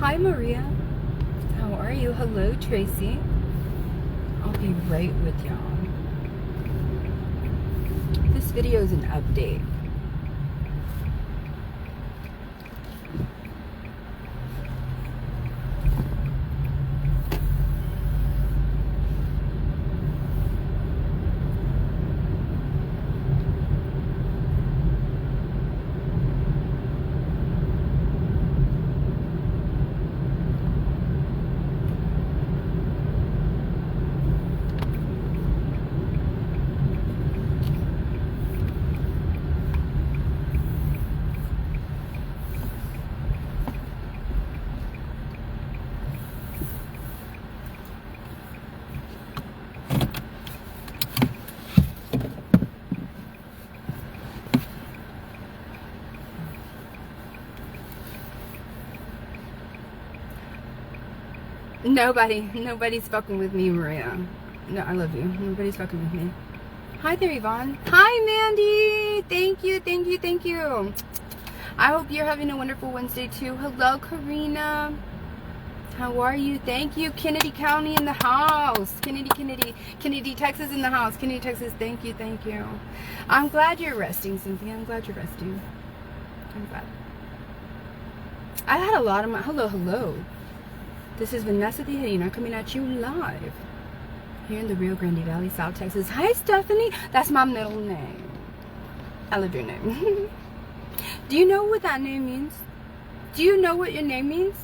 Hi, Maria. How are you? Hello, Tracy. I'll be right with y'all. This video is an update. Nobody's fucking with me, Maria. No, I love you. Nobody's fucking with me. Hi there, Yvonne. Hi, Mandy. Thank you. I hope you're having a wonderful Wednesday, too. Hello, Karina. How are you? Thank you. Kennedy County in the house. Kennedy, Texas in the house. Kennedy, Texas. Thank you. I'm glad you're resting, Cynthia. I'm glad you're resting. I'm glad. I had a lot of my... Hello. This is Vanessa Tijerina coming at you live here in the Rio Grande Valley, South Texas. Hi, Stephanie. That's my middle name. I love your name. Do you know what that name means? Do you know what your name means?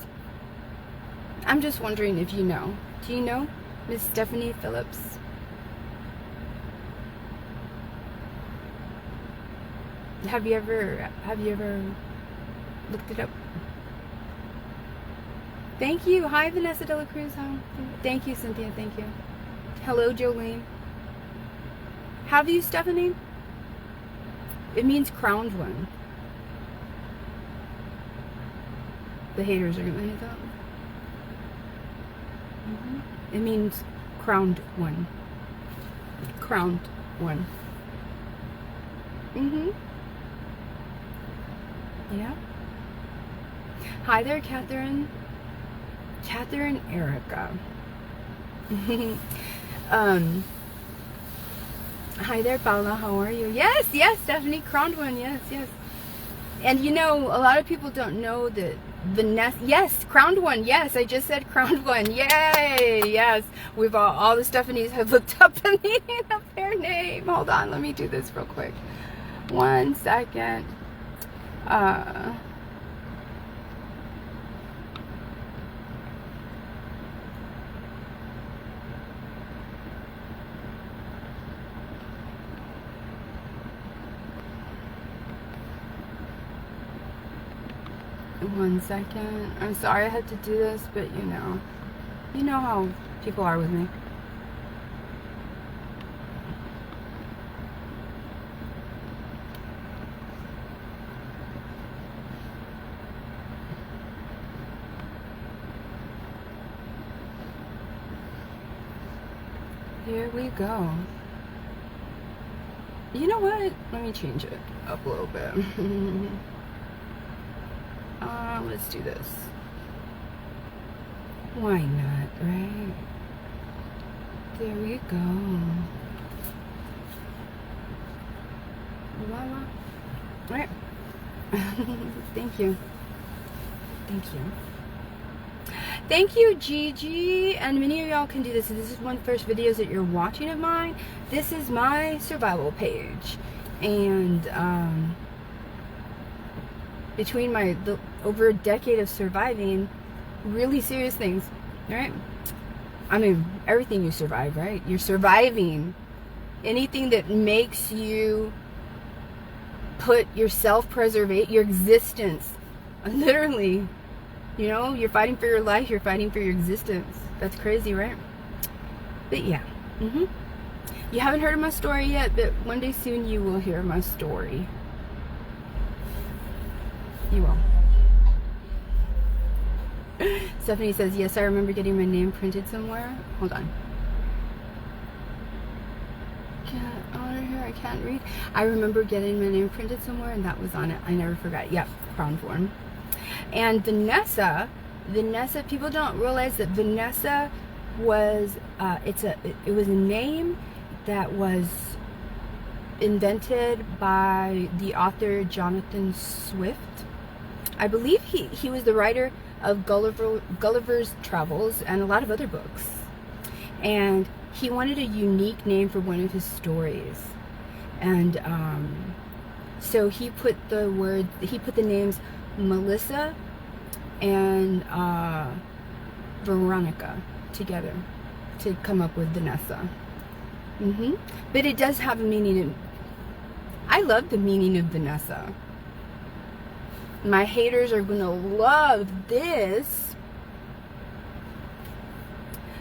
I'm just wondering if you know. Do you know, Miss Stephanie Phillips? Have you ever looked it up? Thank you. Hi, Vanessa De La Cruz. Thank you, Cynthia. Thank you. Hello, Jolene. Have you, Stephanie? It means crowned one. The haters are gonna hate that. It means crowned one. Crowned one. Yeah. Hi there, Catherine. Catherine Erica. Hi there, Paula. How are you? Yes, Stephanie. Crowned one. Yes. And you know, a lot of people don't know that Vanessa. Yes, crowned one. Yes, I just said crowned one. Yay! Yes, we've all the Stephanies have looked up the meaning of their name. Hold on, let me do this real quick. 1 second. One second. I'm sorry I had to do this, but you know how people are with me. Here we go. You know what? Let me change it up a little bit. Let's do this. Why not, right? There we go. Voila. All right. Thank you. Thank you, Gigi. And many of y'all can do this. This is one of the first videos that you're watching of mine. This is my survival page. And between over a decade of surviving really serious things, right? I mean, everything you survive, right? You're surviving. Anything that makes you put your self-preservation, your existence, literally, you're fighting for your life, you're fighting for your existence. That's crazy, right? But yeah, you haven't heard of my story yet, but one day soon you will hear my story. You will. Stephanie says, yes, I remember getting my name printed somewhere. Hold on. I can't read. I remember getting my name printed somewhere, and that was on it. I never forgot. Yep, crowned one. And Vanessa, Vanessa, people don't realize that Vanessa was, it was a name that was invented by the author Jonathan Swift. I believe he was the writer of Gulliver's Travels and a lot of other books. And he wanted a unique name for one of his stories. And so he put the names Melissa and Veronica together to come up with Vanessa. But it does have a meaning. I love the meaning of Vanessa. My haters are gonna love this.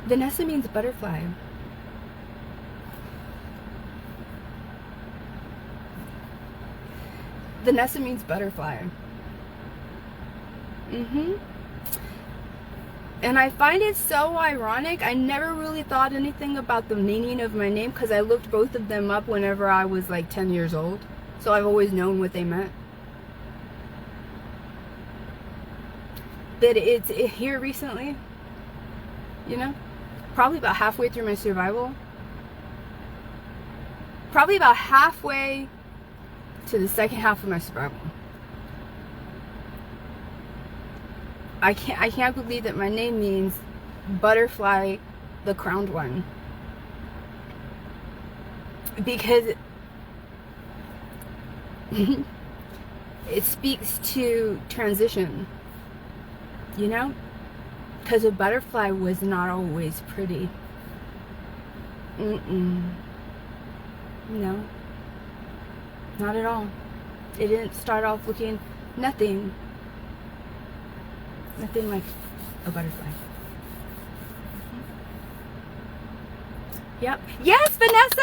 Vanessa means butterfly. Vanessa means butterfly. And I find it so ironic. I never really thought anything about the meaning of my name because I looked both of them up whenever I was like 10 years old. So I've always known what they meant. But it's here recently, you know, probably about halfway through my survival. Probably about halfway to the second half of my survival. I can't believe that my name means butterfly, the crowned one. Because it speaks to transition, you know? Because a butterfly was not always pretty. No. Not at all. It didn't start off looking nothing like a butterfly. Yep. Yes, Vanessa,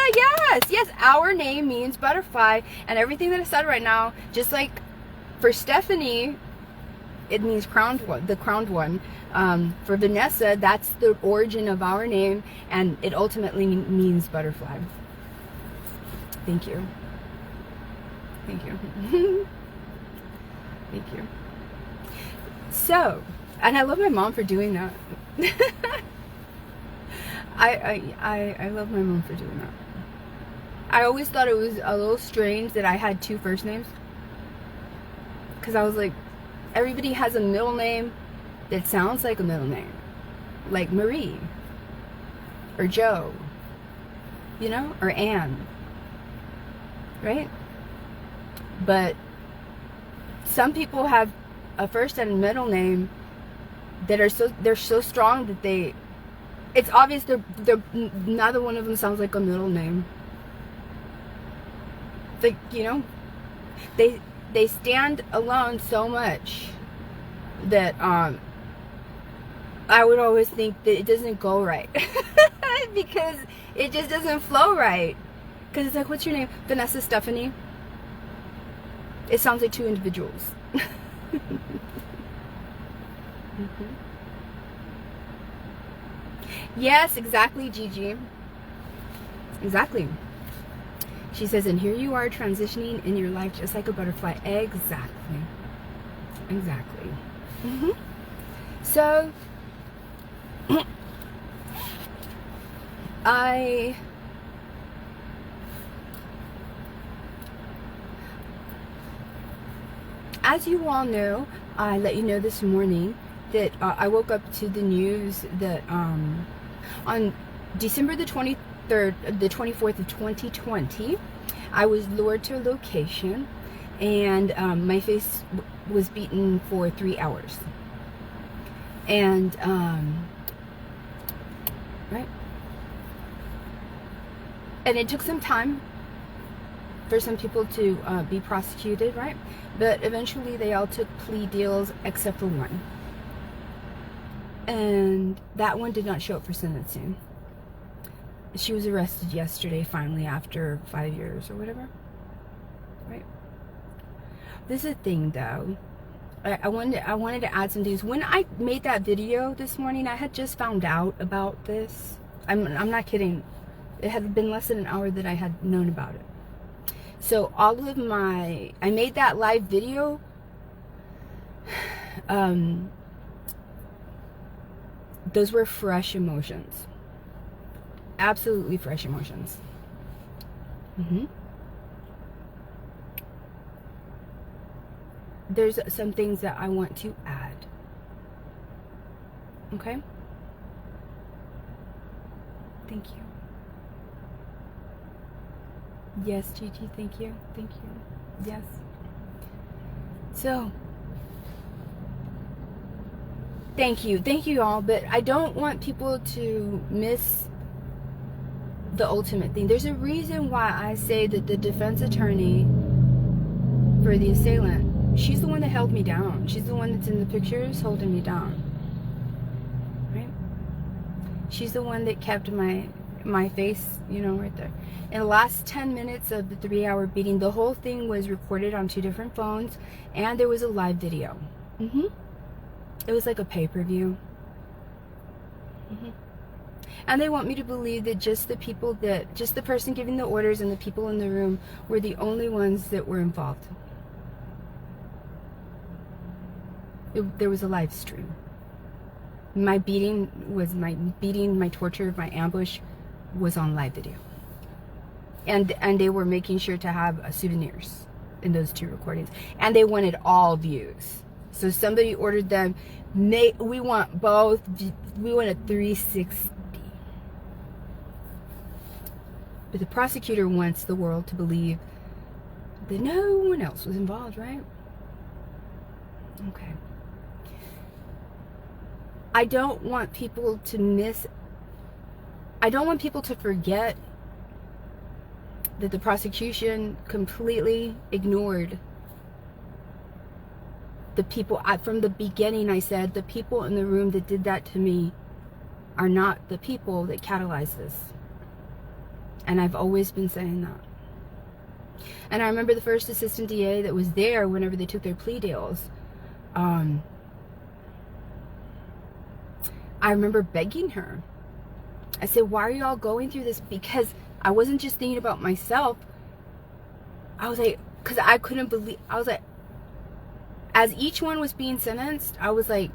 yes, our name means butterfly, and everything that I said right now, just like for Stephanie, it means crowned one, the crowned one. For Vanessa, that's the origin of our name, and it ultimately means butterfly. Thank you. Thank you. Thank you. So, and I love my mom for doing that. I love my mom for doing that. I always thought it was a little strange that I had two first names. Because I was like, everybody has a middle name that sounds like a middle name. Like Marie. Or Joe. You know? Or Anne. Right? But some people have a first and a middle name that are they're so strong that it's obvious they're neither one of them sounds like a middle name. Like, you know, they stand alone so much that I would always think that it doesn't go right. Because it just doesn't flow right. Because it's like, what's your name? Vanessa, Stephanie. It sounds like two individuals. Yes, exactly, Gigi. Exactly. She says, and here you are transitioning in your life just like a butterfly. Exactly. Exactly. So, as you all know, I let you know this morning that I woke up to the news that on December the 23rd, the 24th of 2020, I was lured to a location and my face was beaten for 3 hours. And, right? And it took some time for some people to be prosecuted, right? But eventually they all took plea deals except for one. And that one did not show up for sentencing. She was arrested yesterday, finally, after 5 years or whatever. Right? This is a thing, though. I wanted to add some things. When I made that video this morning, I had just found out about this. I'm not kidding. It had been less than an hour that I had known about it. So I made that live video those were fresh emotions. Absolutely fresh emotions. There's some things that I want to add. Okay? Thank you. Yes, Gigi, thank you. Thank you. Yes. So, thank you all, but I don't want people to miss the ultimate thing. There's a reason why I say that the defense attorney for the assailant, she's the one that held me down. She's the one that's in the pictures holding me down, right? She's the one that kept my face, you know, right there. In the last 10 minutes of the 3-hour beating, the whole thing was recorded on 2 different phones, and there was a live video. It was like a pay-per-view. And they want me to believe that just the person giving the orders and the people in the room were the only ones that were involved. There was a live stream. My torture, my ambush was on live video. And they were making sure to have souvenirs in those 2 recordings. And they wanted all views. So somebody ordered them, we want both, we want a 360. But the prosecutor wants the world to believe that no one else was involved, right? Okay. I don't want people to forget that the prosecution completely ignored the people. From the beginning, I said the people in the room that did that to me are not the people that catalyzed this. And I've always been saying that. And I remember the first assistant DA that was there whenever they took their plea deals. I remember begging her. I said, why are you all going through this? Because I wasn't just thinking about myself. I was like, because I couldn't believe, I was like, as each one was being sentenced, I was like,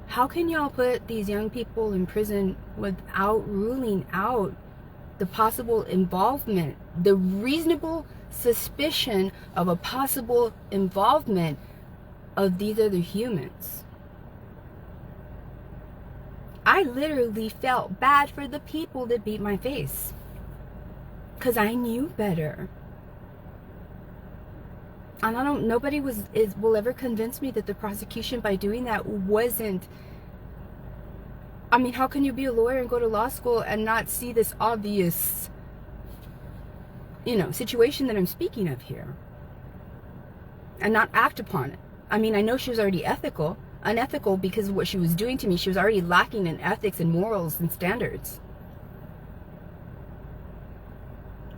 how can y'all put these young people in prison without ruling out the possible involvement, the reasonable suspicion of a possible involvement of these other humans? I literally felt bad for the people that beat my face, because I knew better. And nobody will ever convince me that the prosecution by doing that wasn't. I mean, how can you be a lawyer and go to law school and not see this obvious, situation that I'm speaking of here, and not act upon it? I mean, I know she was already unethical because of what she was doing to me. She was already lacking in ethics and morals and standards.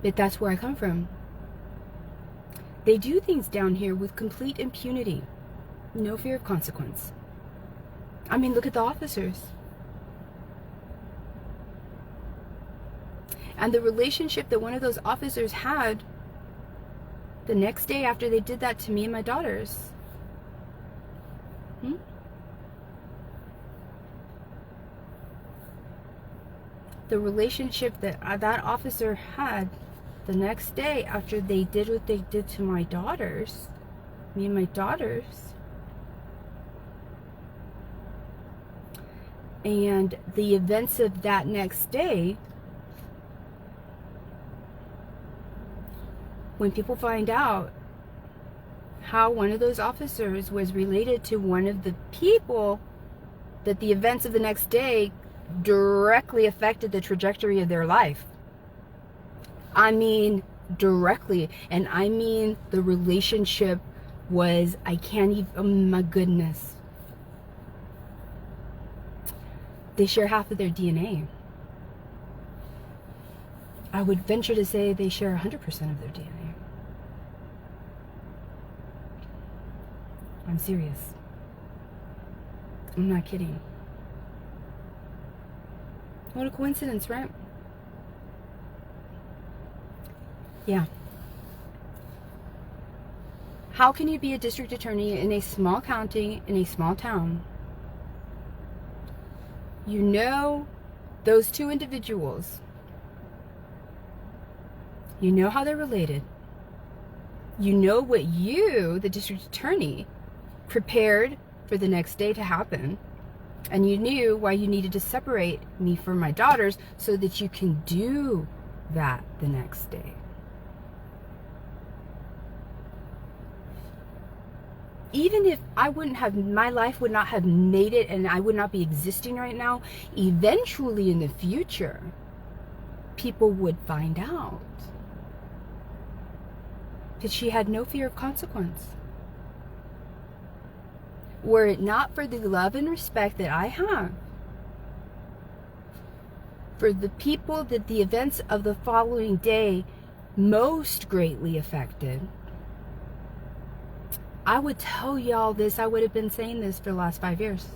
But that's where I come from. They do things down here with complete impunity, no fear of consequence. I mean, look at the officers. And the relationship that one of those officers had the next day after they did that to me and my daughters. The relationship that that officer had the next day after they did what they did to my daughters, me and my daughters, and the events of that next day, when people find out how one of those officers was related to one of the people that the events of the next day directly affected the trajectory of their life. I mean, directly. And I mean, the relationship was, I can't even, oh my goodness. They share half of their DNA. I would venture to say they share 100% of their DNA. I'm serious. I'm not kidding. What a coincidence, right? Yeah. How can you be a district attorney in a small county, in a small town, You know those two individuals. You know how they're related. You know what you, the district attorney, prepared for the next day to happen. And you knew why you needed to separate me from my daughters so that you can do that the next day. Even if I wouldn't have, my life would not have made it and I would not be existing right now, eventually in the future, people would find out that she had no fear of consequence. Were it not for the love and respect that I have for the people that the events of the following day most greatly affected, I would tell y'all this. I would have been saying this for the last 5 years.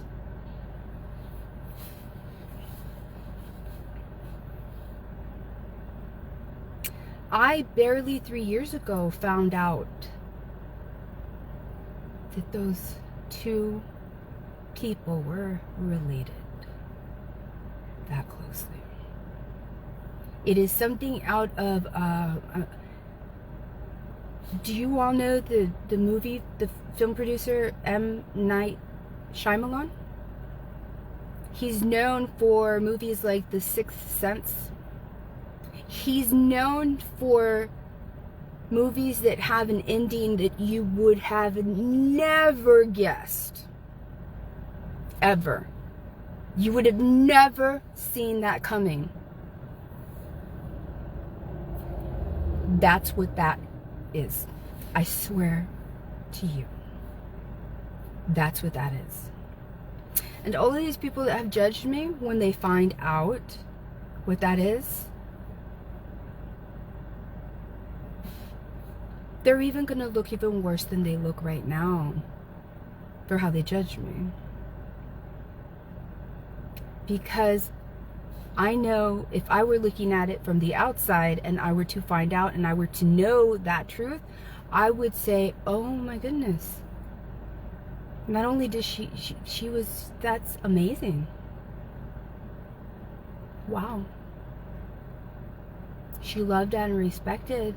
I barely 3 years ago found out that those two people were related that closely. It is something out of do you all know the movie, the film producer M. Night Shyamalan? He's known for movies like The Sixth Sense. He's known for movies that have an ending that you would have never guessed. Ever. You would have never seen that coming. That's what that is. I swear to you. That's what that is. And all of these people that have judged me, when they find out what that is, they're even going to look even worse than they look right now for how they judge me. Because I know if I were looking at it from the outside and I were to find out and I were to know that truth, I would say, oh my goodness. Not only does she was, that's amazing. Wow. She loved and respected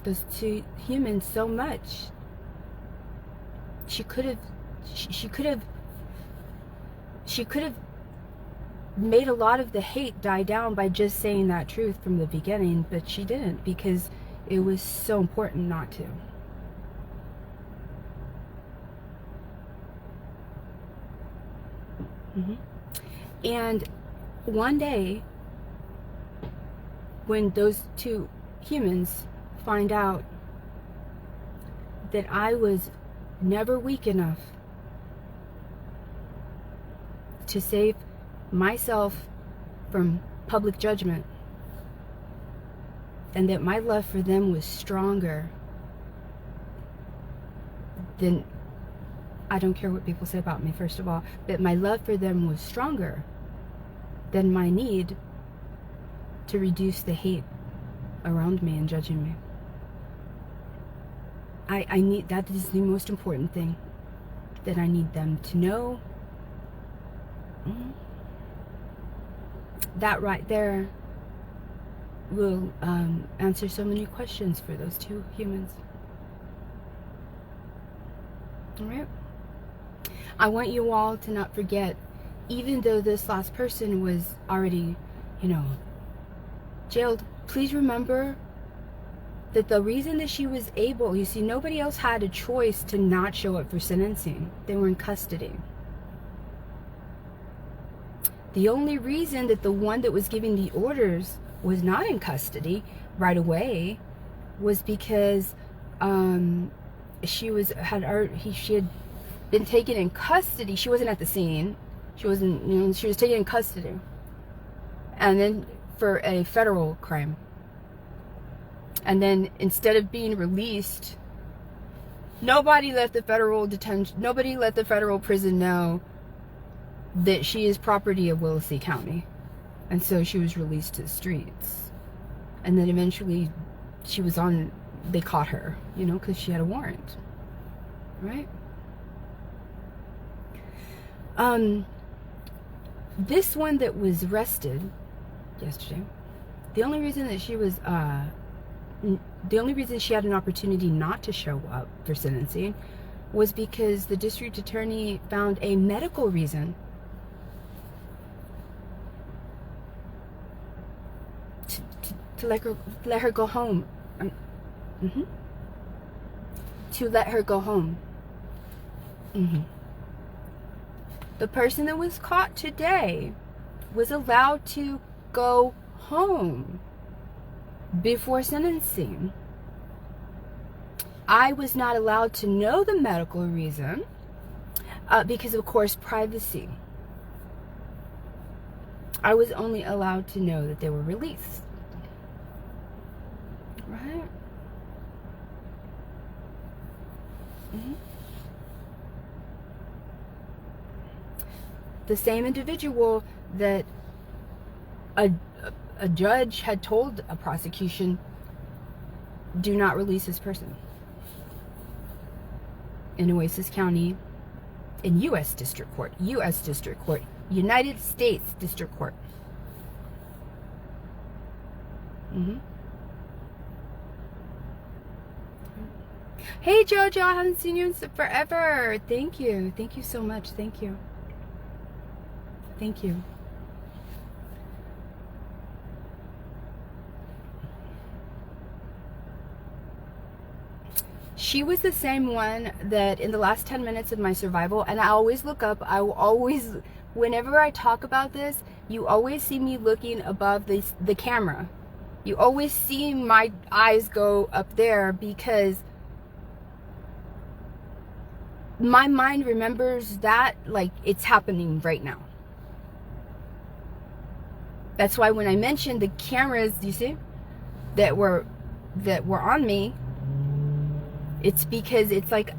those two humans so much. She could have made a lot of the hate die down by just saying that truth from the beginning, but she didn't, because it was so important not to. And one day, when those two humans find out that I was never weak enough to save myself from public judgment, and that my love for them was stronger than, I don't care what people say about me, first of all, but my love for them was stronger than my need to reduce the hate around me and judging me. I need, that is the most important thing that I need them to know. That right there will answer so many questions for those two humans. All right? I want you all to not forget, even though this last person was already, jailed, please remember that the reason that she was able, you see, nobody else had a choice to not show up for sentencing. They were in custody. The only reason that the one that was giving the orders was not in custody right away was because she had been taken in custody. She wasn't at the scene. She wasn't, she was taken in custody. And then for a federal crime. And then instead of being released, nobody let the federal prison know that she is property of Willacy County. And so she was released to the streets. And then eventually they caught her, because she had a warrant. Right? This one that was arrested yesterday, the only reason that she was, the only reason she had an opportunity not to show up for sentencing was because the district attorney found a medical reason to let her go home. To let her go home. The person that was caught today was allowed to go home before sentencing. I was not allowed to know the medical reason because, of course, privacy. I was only allowed to know that they were released. Right? The same individual that a judge had told a prosecution, do not release this person. In Oasis County, in U.S. District Court, United States District Court. Hey Jojo, I haven't seen you in forever. Thank you so much. Thank you. She was the same one that in the last 10 minutes of my survival, and I always look up, I will always, whenever I talk about this, you always see me looking above the camera. You always see my eyes go up there because my mind remembers that like it's happening right now. That's why when I mentioned the cameras, you see, that were on me, it's because it's like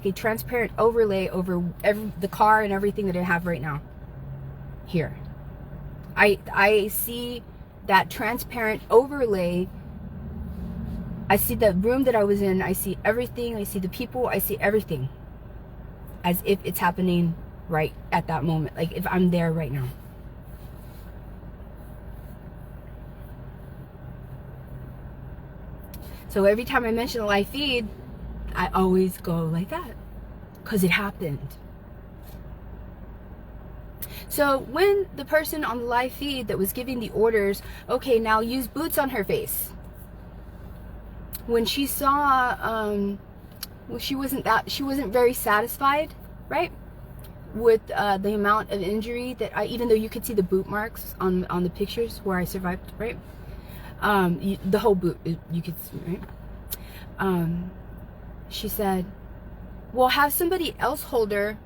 a transparent overlay over the car and everything that I have right now. Here, I see that transparent overlay. I see the room that I was in. I see everything. I see the people. I see everything, as if it's happening right at that moment. Like if I'm there right now. So every time I mention the live feed, I always go like that because it happened. So when the person on the live feed that was giving the orders, okay, now use boots on her face. When she saw, well, she wasn't very satisfied, right, with the amount of injury that even though you could see the boot marks on the pictures where I survived, right? The whole boot, you could see, right? She said, well, have somebody else hold her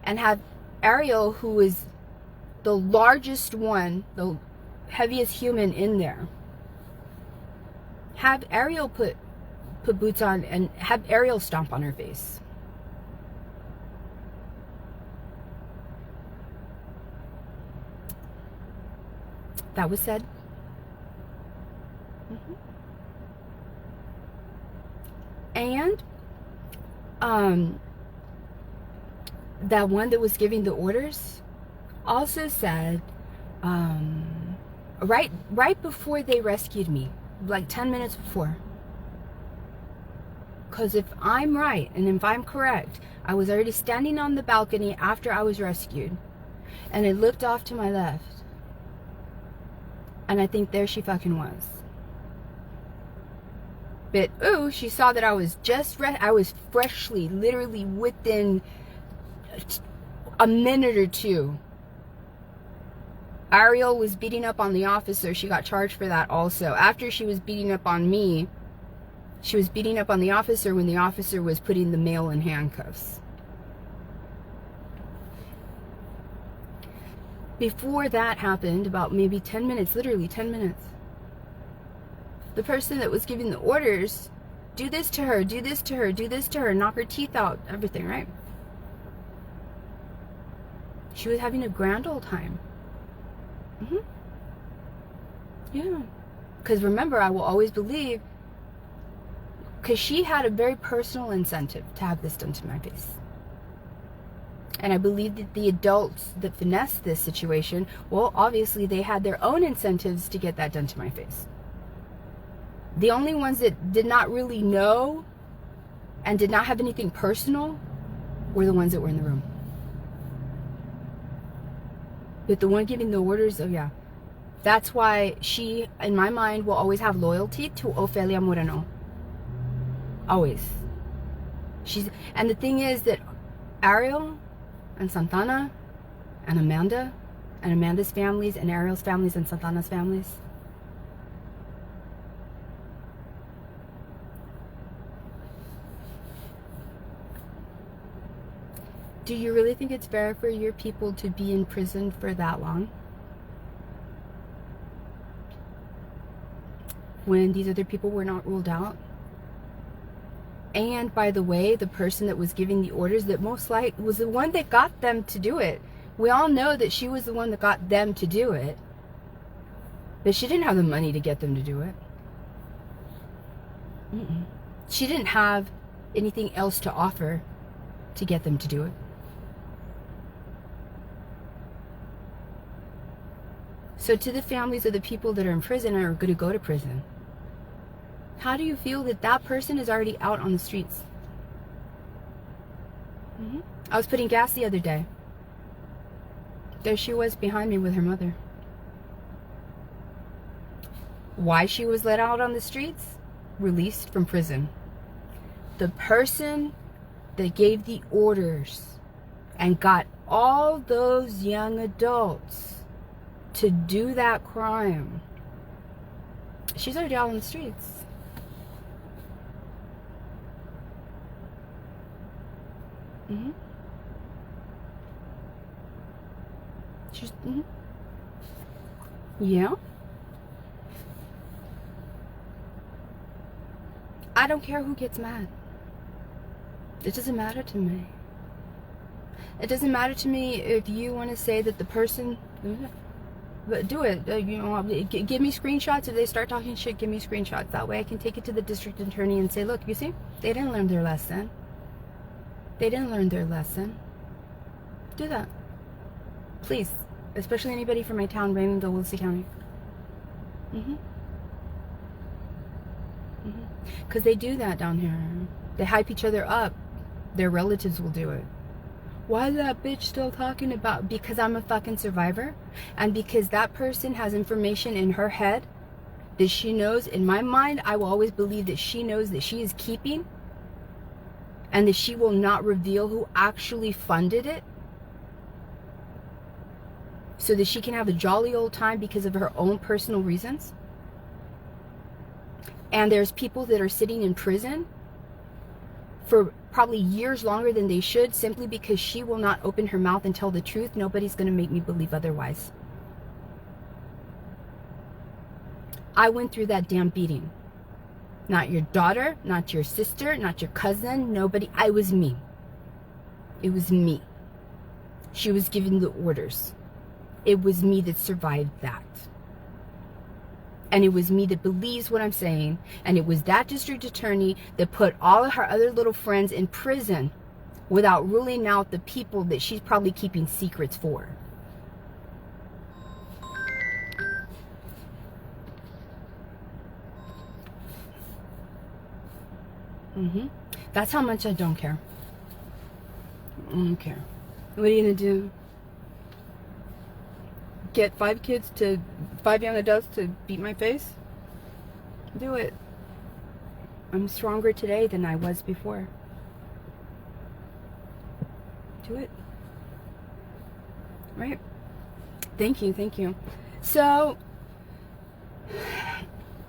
and have Ariel, who is the largest one, the heaviest human in there, have Ariel put boots on and have Ariel stomp on her face. That was said. And that one that was giving the orders also said, right before they rescued me, like 10 minutes before, because if I'm right and if I'm correct, I was already standing on the balcony after I was rescued, and I looked off to my left, and I think there she fucking was. But ooh, she saw that I was I was freshly, literally within a minute or two. Ariel was beating up on the officer. She got charged for that also. After she was beating up on me, she was beating up on the officer when the officer was putting the male in handcuffs. Before that happened, about maybe 10 minutes, literally 10 minutes, the person that was giving the orders, do this to her, do this to her, do this to her, knock her teeth out, everything, right? She was having a grand old time. Yeah. Because remember, I will always believe, because she had a very personal incentive to have this done to my face. And I believe that the adults that finessed this situation, well, obviously they had their own incentives to get that done to my face. The only ones that did not really know and did not have anything personal were the ones that were in the room. But the one giving the orders, oh yeah. That's why she, in my mind, will always have loyalty to Ofelia Moreno. Always. And the thing is that Ariel and Santana and Amanda's families and Ariel's families and Santana's families, do you really think it's fair for your people to be in prison for that long? When these other people were not ruled out? And by the way, the person that was giving the orders that most likely was the one that got them to do it. We all know that she was the one that got them to do it. But she didn't have the money to get them to do it. She didn't have anything else to offer to get them to do it. So to the families of the people that are in prison or are going to go to prison, how do you feel that that person is already out on the streets? I was putting gas the other day. There she was behind me with her mother. Why she was let out on the streets? Released from prison. The person that gave the orders and got all those young adults to do that crime, she's already out on the streets. She's, yeah. I don't care who gets mad. It doesn't matter to me. It doesn't matter to me if you want to say that the person, but do it. You know, give me screenshots. If they start talking shit, give me screenshots. That way I can take it to the district attorney and say, look, you see, they didn't learn their lesson. They didn't learn their lesson. Do that. Please. Especially anybody from my town, Raymondville, Williston County. Because they do that down here. They hype each other up. Their relatives will do it. Why is that bitch still talking about? Because I'm a fucking survivor. And because that person has information in her head that she knows. In my mind, I will always believe that she knows that she is keeping. And that she will not reveal who actually funded it. So that she can have a jolly old time because of her own personal reasons. And there's people that are sitting in prison for probably years longer than they should, simply because she will not open her mouth and tell the truth. Nobody's going to make me believe otherwise. I went through that damn beating. Not your daughter, not your sister, not your cousin, nobody. I was me. It was me. She was giving the orders. It was me that survived that. And it was me that believes what I'm saying. And it was that district attorney that put all of her other little friends in prison without ruling out the people that she's probably keeping secrets for. That's how much I don't care. I don't care. What are you gonna do? Get 5 young adults to beat my face? Do it. I'm stronger today than I was before. Do it. Right? Thank you, thank you. So,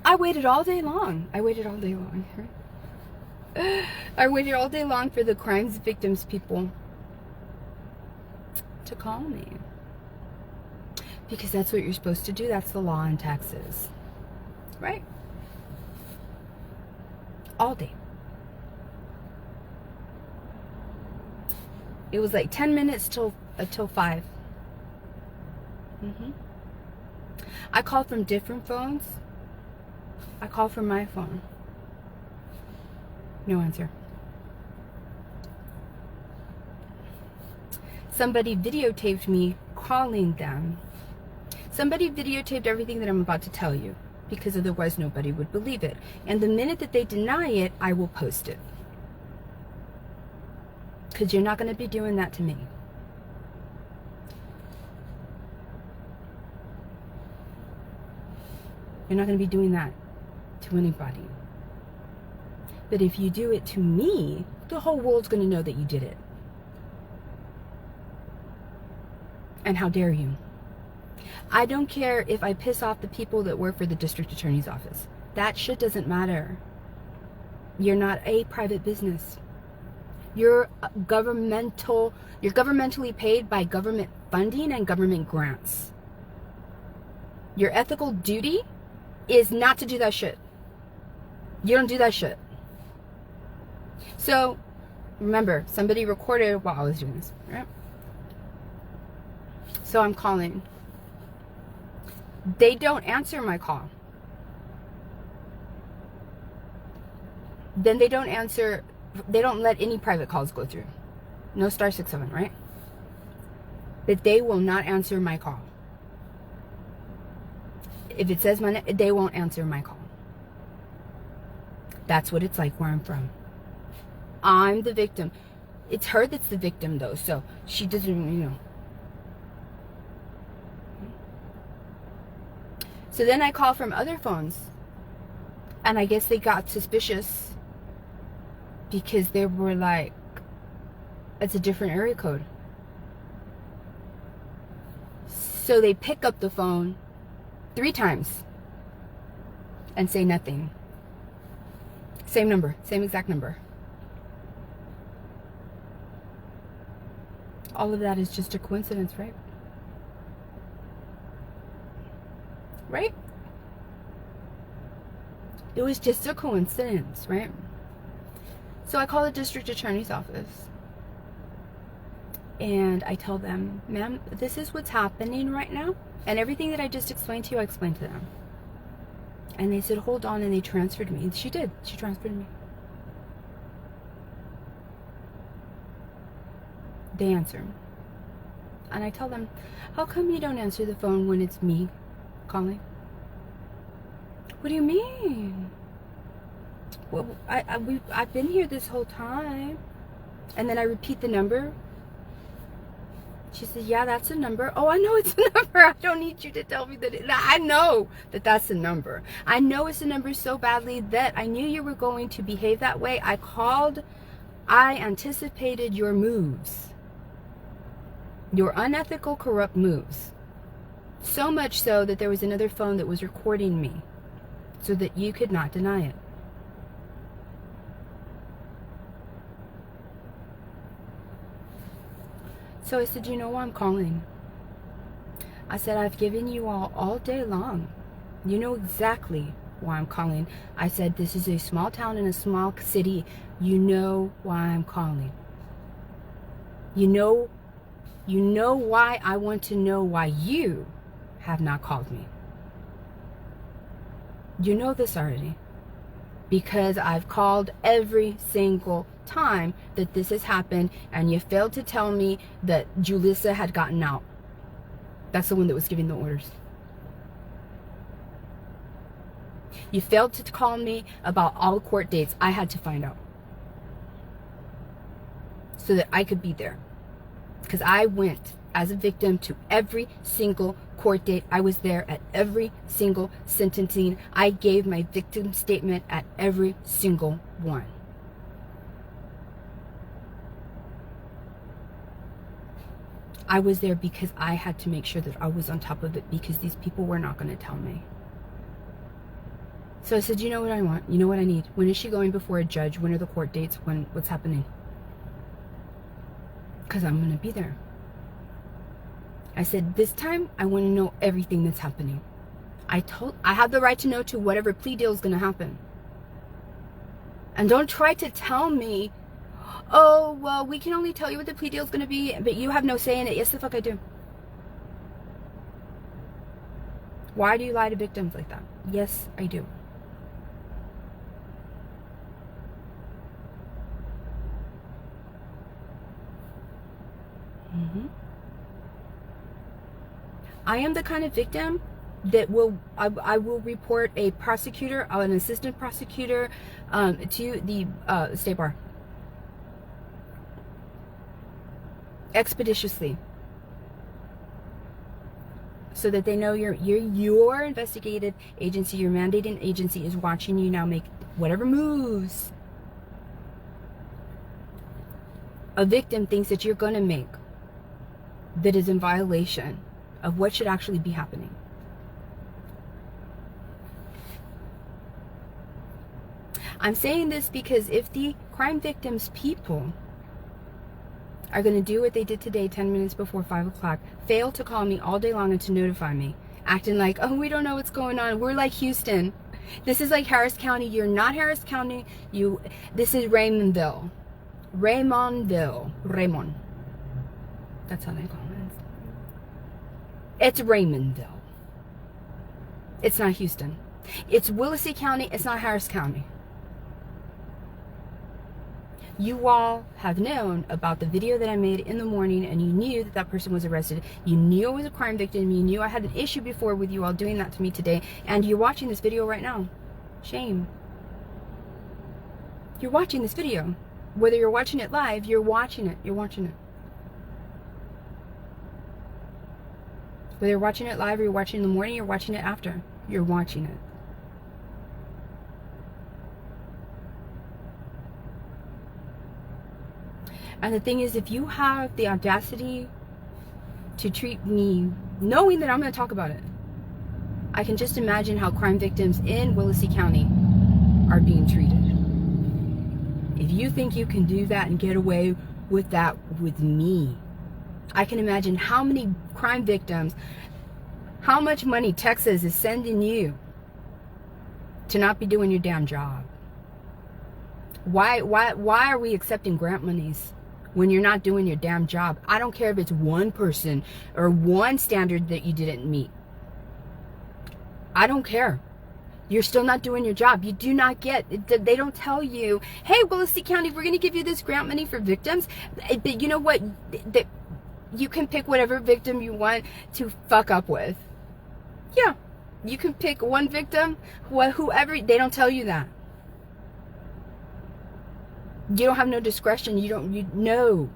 I waited all day long. I waited all day long, right? I waited all day long for the crimes victims people to call me. Because that's what you're supposed to do. That's the law in Texas. Right? All day. It was like 10 minutes till 5. I called from different phones. I called from my phone. No answer. Somebody videotaped me calling them. Somebody videotaped everything that I'm about to tell you, because otherwise nobody would believe it. And the minute that they deny it, I will post it. Because you're not going to be doing that to me. You're not going to be doing that to anybody. But if you do it to me, the whole world's going to know that you did it. And how dare you? I don't care if I piss off the people that work for the district attorney's office. That shit doesn't matter. You're not a private business. You're governmentally paid by government funding and government grants. Your ethical duty is not to do that shit. You don't do that shit. So, remember, somebody recorded while I was doing this, right? So I'm calling. They don't answer my call. Then they don't answer, they don't let any private calls go through. No *67, right? But they will not answer my call. If it says my name, they won't answer my call. That's what it's like where I'm from. I'm the victim. It's her that's the victim, though, so she doesn't, So then I call from other phones, and I guess they got suspicious because they were like, it's a different area code. So they pick up the phone 3 times and say nothing. Same number, same exact number. All of that is just a coincidence, right? Right? It was just a coincidence, right? So I call the district attorney's office and I tell them, ma'am, this is what's happening right now. And everything that I just explained to you, I explained to them. And they said, hold on, and they transferred me. She did. She transferred me. They answer. And I tell them, how come you don't answer the phone when it's me calling? What do you mean? Well, I've been here this whole time. And then I repeat the number. She says, yeah, that's a number. Oh, I know it's a number. I don't need you to tell me that. I know that that's a number. I know it's a number so badly that I knew you were going to behave that way. I anticipated your moves. Your unethical, corrupt moves. So much so that there was another phone that was recording me so that you could not deny it. So I said, you know why I'm calling? I said, I've given you all day long. You know exactly why I'm calling. I said, this is a small town in a small city. You know why I'm calling. You know why I want to know why you have not called me. You know this already. Because I've called every single time that this has happened, and you failed to tell me that Julissa had gotten out. That's the one that was giving the orders. You failed to call me about all court dates. I had to find out so that I could be there, because I went as a victim to every single court date. I was there at every single sentencing. I gave my victim statement at every single one. I was there because I had to make sure that I was on top of it, because these people were not going to tell me. So I said, you know what I want? You know what I need? When is she going before a judge? When are the court dates? What's happening? Because I'm going to be there. I said, this time I want to know everything that's happening. I have the right to know to whatever plea deal is going to happen. And don't try to tell me, oh, well, we can only tell you what the plea deal is going to be, but you have no say in it. Yes, the fuck I do. Why do you lie to victims like that? Yes, I do. Mm-hmm. I am the kind of victim that I will report a prosecutor, an assistant prosecutor, to the state bar expeditiously, so that they know your investigative agency, your mandating agency is watching you now make whatever moves a victim thinks that you're going to make that is in violation of what should actually be happening. I'm saying this because if the crime victims people are going to do what they did today 10 minutes before 5 o'clock, fail to call me all day long and to notify me, acting like, oh, we don't know what's going on. We're like Houston. This is like Harris County. You're not Harris County. This is Raymondville. Raymond. That's how they call it. It's Raymondville. It's not Houston. It's Willacy County. It's not Harris County. You all have known about the video that I made in the morning, and you knew that that person was arrested. You knew I was a crime victim. You knew I had an issue before with you all doing that to me today, and you're watching this video right now. Shame. You're watching this video. Whether you're watching it live, you're watching it. You're watching it. Whether you're watching it live or you're watching it in the morning, you're watching it after. You're watching it. And the thing is, if you have the audacity to treat me, knowing that I'm going to talk about it, I can just imagine how crime victims in Willacy County are being treated. If you think you can do that and get away with that with me, I can imagine how many crime victims, how much money Texas is sending you to not be doing your damn job. Why are we accepting grant monies when you're not doing your damn job? I don't care if it's one person or one standard that you didn't meet. I don't care. You're still not doing your job. You do not get, they don't tell you, hey, Willacy County, we're going to give you this grant money for victims. But you know what? You can pick whatever victim you want to fuck up with. Yeah, you can pick one victim, whoever, they don't tell you that. You don't have no discretion. You know.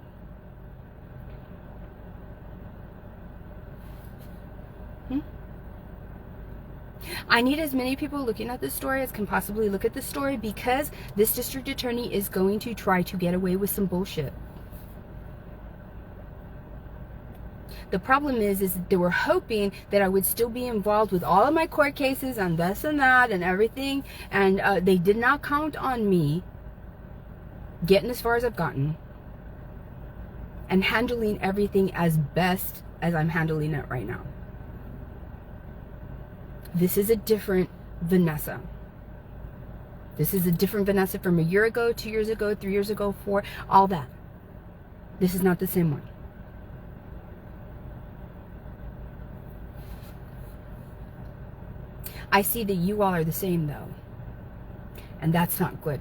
I need as many people looking at this story as can possibly look at this story, because this district attorney is going to try to get away with some bullshit. The problem is they were hoping that I would still be involved with all of my court cases and this and that and everything, and they did not count on me getting as far as I've gotten and handling everything as best as I'm handling it right now. This is a different Vanessa. This is a different Vanessa from a year ago, 2 years ago, 3 years ago, 4, all that. This is not the same one. I see that you all are the same though. And that's not good.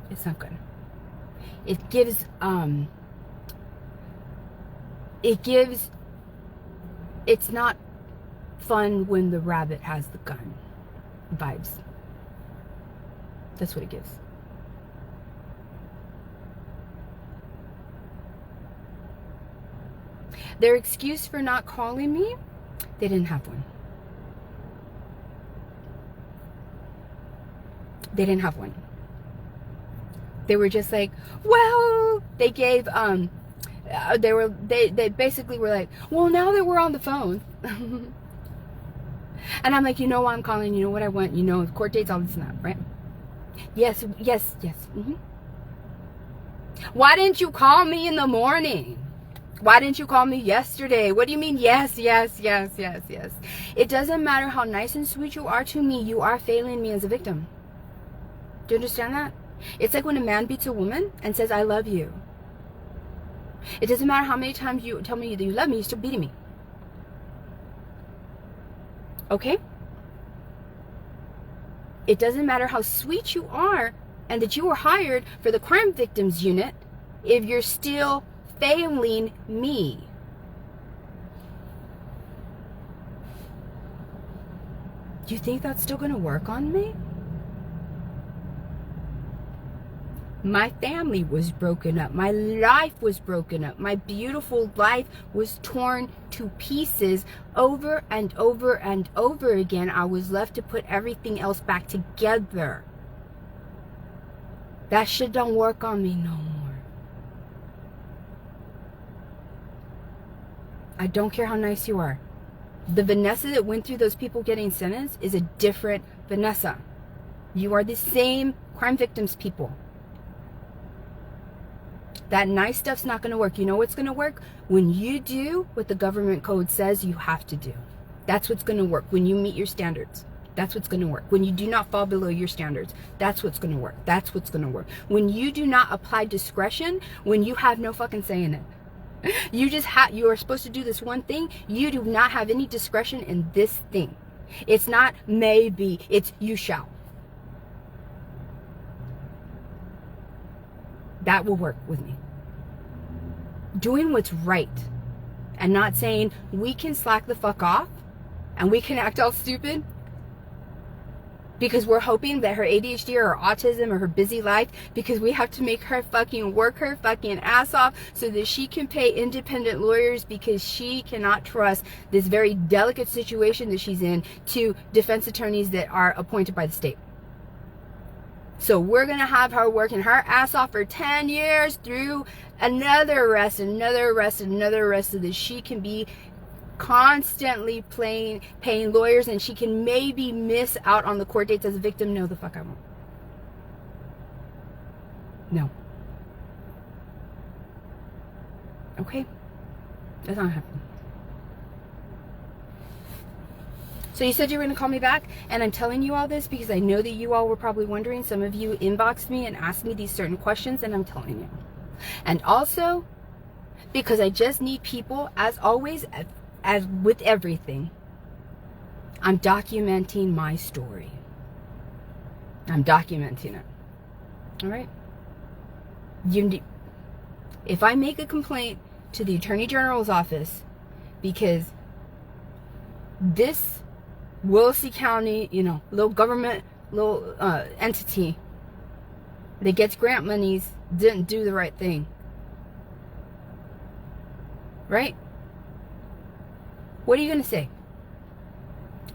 It's not good. It gives, it's not fun when the rabbit has the gun vibes. That's what it gives. Their excuse for not calling me, they didn't have one. They didn't have one. They were just like, well, they gave, they basically were like, well, now that we're on the phone. And I'm like, you know why I'm calling, you know what I want, you know, court dates, all this and that, right? Yes. Mm-hmm. Why didn't you call me in the morning? Why didn't you call me yesterday? What do you mean, yes? It doesn't matter how nice and sweet you are to me, you are failing me as a victim. Do you understand that? It's like when a man beats a woman and says, I love you. It doesn't matter how many times you tell me that you love me, you're still beating me. Okay? It doesn't matter how sweet you are and that you were hired for the crime victims unit if you're still failing me. Do you think that's still going to work on me? My family was broken up. My life was broken up. My beautiful life was torn to pieces over and over and over again. I was left to put everything else back together. That shit don't work on me no more. I don't care how nice you are. The Vanessa that went through those people getting sentenced is a different Vanessa. You are the same crime victims people. That nice stuff's not going to work. You know what's going to work? When you do what the government code says you have to do. That's what's going to work. When you meet your standards, that's what's going to work. When you do not fall below your standards, that's what's going to work. That's what's going to work. When you do not apply discretion, when you have no fucking say in it. You are supposed to do this one thing. You do not have any discretion in this thing. It's not maybe, it's you shall. That will work with me. Doing what's right and not saying we can slack the fuck off and we can act all stupid because we're hoping that her ADHD or her autism or her busy life, because we have to make her fucking work her fucking ass off so that she can pay independent lawyers because she cannot trust this very delicate situation that she's in to defense attorneys that are appointed by the state. So we're going to have her working her ass off for 10 years through another arrest, another arrest, another arrest so that she can be constantly paying lawyers and she can maybe miss out on the court dates as a victim. No, the fuck I won't. No. Okay? That's not happening. So you said you were going to call me back, and I'm telling you all this because I know that you all were probably wondering. Some of you inboxed me and asked me these certain questions, and I'm telling you. And also, because I just need people, as always, as with everything, I'm documenting my story. I'm documenting it. All right? If I make a complaint to the Attorney General's office because this Willacy County, little government, little entity that gets grant monies didn't do the right thing. Right? What are you going to say?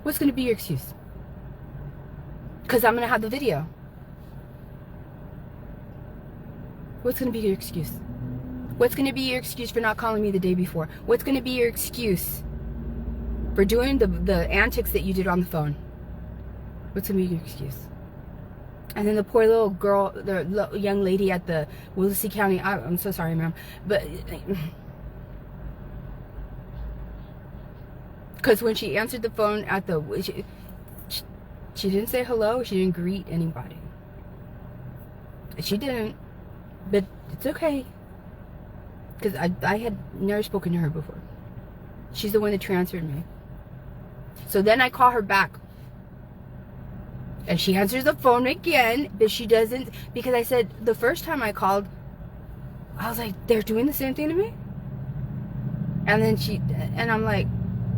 What's going to be your excuse? Because I'm going to have the video. What's going to be your excuse? What's going to be your excuse for not calling me the day before? What's going to be your excuse for doing the antics that you did on the phone? What's going to be your excuse? And then the poor little girl, the young lady at the Willacy County, I'm so sorry, ma'am, but because when she answered the phone at she didn't say hello, she didn't greet anybody. She didn't, but it's okay, because I had never spoken to her before. She's the one that transferred me. So then I call her back. And she answers the phone again, but she doesn't, because I said the first time I called, I was like, they're doing the same thing to me? And then I'm like,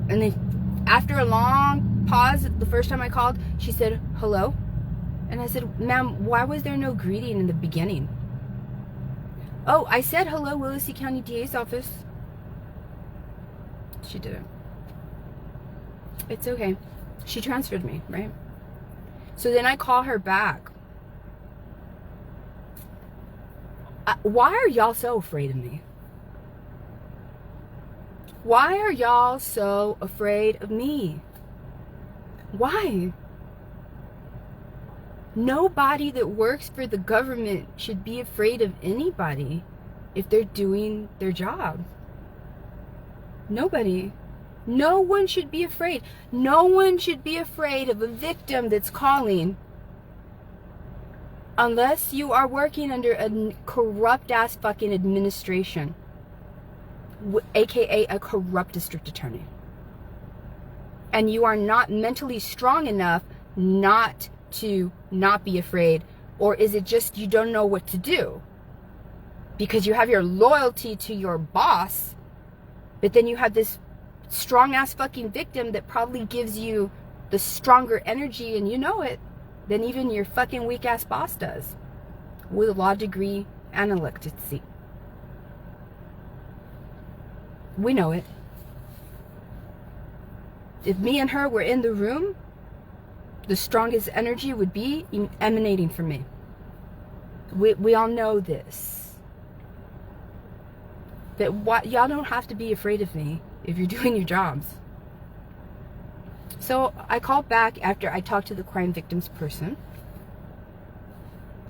and then after a long pause, the first time I called, she said, hello? And I said, ma'am, why was there no greeting in the beginning? Oh, I said hello, Willacy County DA's office. She didn't. It's okay. She transferred me, right? So then I call her back. Why are y'all so afraid of me? Why are y'all so afraid of me? Why? Nobody that works for the government should be afraid of anybody if they're doing their job. Nobody. No one should be afraid. No one should be afraid of a victim that's calling unless you are working under a corrupt ass fucking administration, aka a corrupt district attorney, and you are not mentally strong enough not to not be afraid. Or is it just you don't know what to do because you have your loyalty to your boss, but then you have this strong ass fucking victim that probably gives you the stronger energy, and you know it, than even your fucking weak ass boss does, with a law degree and an elected seat. We know it. If me and her were in the room, the strongest energy would be emanating from me. We all know this. That y'all don't have to be afraid of me if you're doing your jobs. So I called back after I talked to the crime victims person.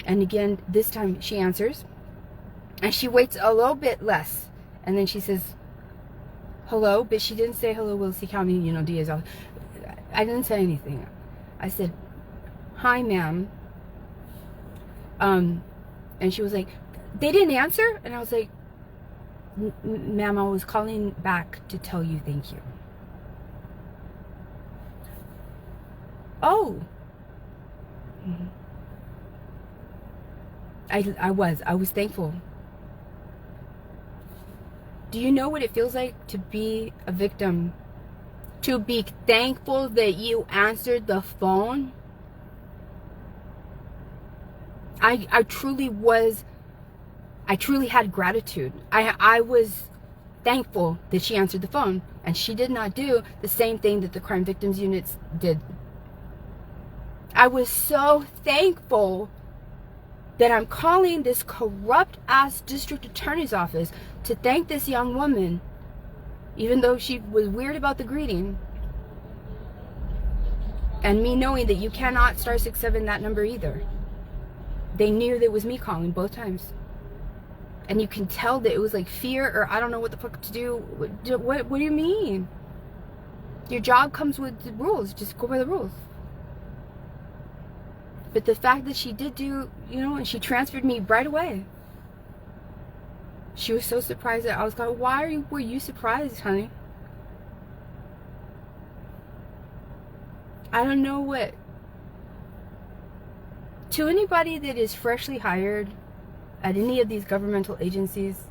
And again, this time she answers. And she waits a little bit less. And then she says, hello. But she didn't say hello, Willis County, DA's office. I didn't say anything. I said, hi, ma'am. And she was like, they didn't answer? And I was like, ma'am, I was calling back to tell you thank you. Oh. I was thankful. Do you know what it feels like to be a victim? To be thankful that you answered the phone? I truly had gratitude. I was thankful that she answered the phone, and she did not do the same thing that the crime victims units did. I was so thankful that I'm calling this corrupt ass district attorney's office to thank this young woman, even though she was weird about the greeting. And me knowing that you cannot star 67 that number either. They knew that it was me calling both times. And you can tell that it was like fear, or I don't know what the fuck to do. What do you mean? Your job comes with the rules. Just go by the rules. But the fact that she did do, and she transferred me right away. She was so surprised that I was like, why were you surprised, honey? I don't know what. To anybody that is freshly hired at any of these governmental agencies,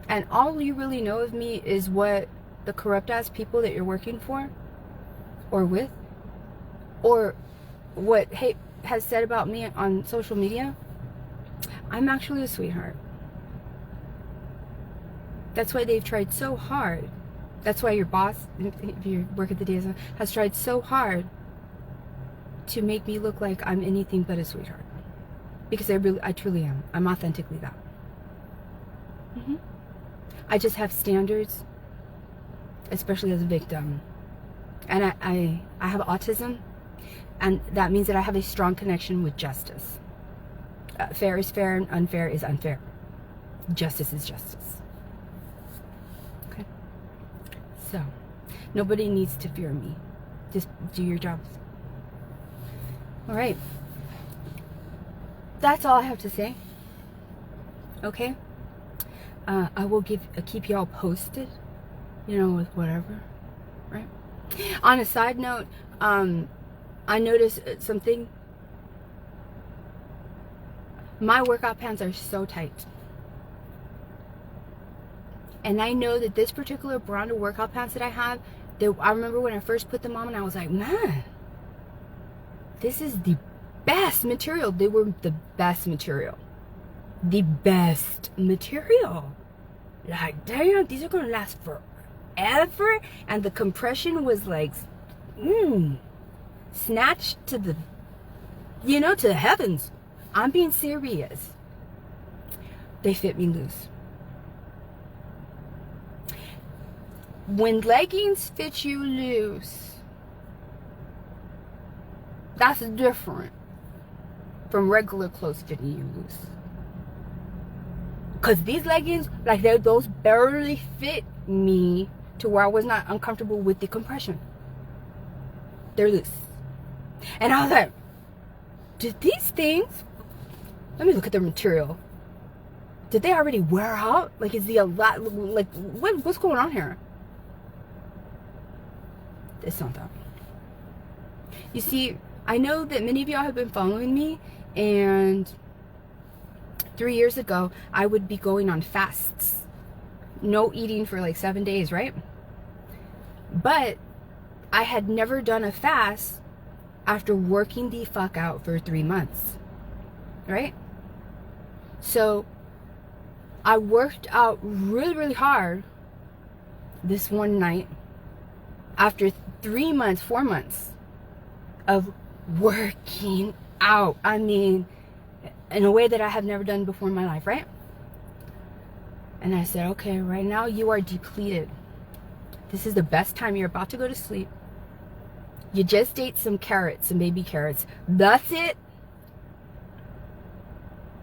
and all you really know of me is what the corrupt ass people that you're working for or with, or what has said about me on social media, I'm actually a sweetheart. That's why they've tried so hard. That's why your boss, if you work at the DSA, has tried so hard to make me look like I'm anything but a sweetheart. Because I truly am. I'm authentically that. I just have standards, especially as a victim. And I have autism, and that means that I have a strong connection with justice. Fair is fair, and unfair is unfair. Justice is justice. Okay? So, nobody needs to fear me. Just do your jobs. All right. That's all I have to say. Okay? I will keep y'all posted, with whatever, right? On a side note, I noticed something. My workout pants are so tight. And I know that this particular brand of workout pants that I have, I remember when I first put them on and I was like, man, this is the best material. They were the best material. The best material. Like, damn, these are going to last forever. And the compression was like, snatched to the, to the heavens. I'm being serious. They fit me loose. When leggings fit you loose, that's different from regular clothes fitting you loose. Because these leggings, those barely fit me to where I was not uncomfortable with the compression. They're loose. And I was like, did these things, let me look at their material. Did they already wear out? Is the a lot, what's going on here? It's not that. You see, I know that many of y'all have been following me, and 3 years ago, I would be going on fasts. No eating for 7 days, right? But I had never done a fast after working the fuck out for 3 months, right? So I worked out really, really hard this one night after 3 months, 4 months of working out. I mean, in a way that I have never done before in my life, right? And I said, okay, right now you are depleted. This is the best time. You're about to go to sleep. You just ate some carrots, some baby carrots. That's it.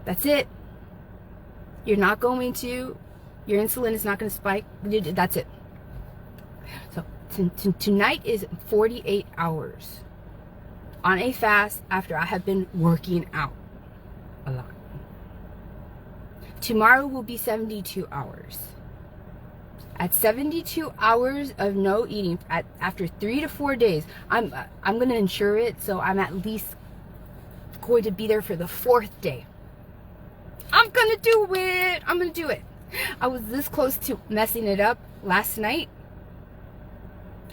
That's it. You're not going to, your insulin is not going to spike. That's it. So tonight is 48 hours on a fast after I have been working out a lot. Tomorrow will be 72 hours. At 72 hours of no eating, after 3 to 4 days, I'm going to ensure it, so I'm at least going to be there for the 4th day. I'm going to do it. I'm going to do it. I was this close to messing it up last night.